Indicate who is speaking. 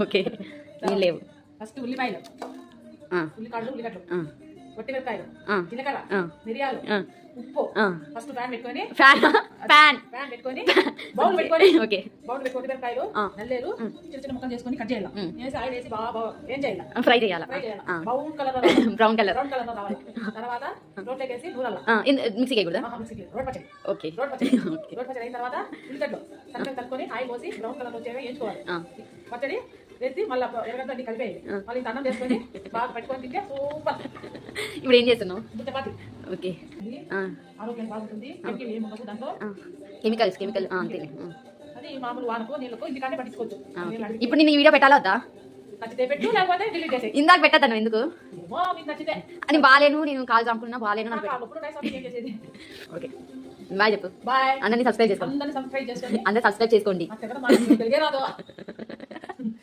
Speaker 1: Okay ఏం లేవు.
Speaker 2: First ఉల్లిపాయలు, ఉల్లిగడ్డలు, పొట్టి మిరపకాయలు, జీలకర్ర, మిరియాలు, ఉప్పు. ఫస్ట్ ప్యాన్ పెట్టుకొని పెట్టుకొని బౌల్ పెట్టుకొని మిరపకాయలు, నల్లేరు చిన్న చిన్న ముక్కలు చేసుకొని కట్ చేయాలి. వేసి ఆయిల్ వేసి బాగా ఏం చేయాలి, ఫ్రై చేయాలి. బ్రౌన్ కలర్ రావాలి. తర్వాత రోట్లోకి వేసి నూనెలో
Speaker 1: మిక్సీకి కూడా
Speaker 2: రోడ్ పచ్చడి. ఓకే రోడ్ పచ్చడి అయిన తర్వాత ఉల్లిగడ్డలు సన్నగా కలుపుకొని ఆయిల్ పోసి బ్రౌన్ కలర్ వచ్చేవి వేయించుకోవాలి. పచ్చడి వేసి మళ్ళీ ఎర్రగడ్డ అన్ని కలిపేయాలి. మళ్ళీ అన్నం చేసుకొని బాగా పెట్టుకొని తింటే సూపర్.
Speaker 1: ఇప్పుడు ఏం చేస్తున్నావు?
Speaker 2: చపాతి.
Speaker 1: ఓకే
Speaker 2: ఆరోగ్యం బాగుంటుంది. దాంట్లో
Speaker 1: కెమికల్ అంతే.
Speaker 2: అది మామూలు వానకు నీళ్ళకు ఇంటికానే పట్టించుకోవచ్చు.
Speaker 1: ఇప్పుడు నేను ఈ వీడియో పెట్టాలా వద్దా?
Speaker 2: నచ్చితే పెట్టు, లేకపోతే డిలీట్ చేసేయి.
Speaker 1: ఇందాక పెట్టాను ఎందుకు
Speaker 2: మీకు నచ్చితే.
Speaker 1: అని బాగాలేను, నేను కాల్ చంపుకున్నా బాగాలేను. ఓకే బాయ్ చెప్పు.
Speaker 2: బాయ్.
Speaker 1: అందరినీ సబ్స్క్రైబ్ చేసుకోండి.
Speaker 2: అందరూ సబ్స్క్రైబ్ చేసుకోండి.
Speaker 1: చేసుకోండి.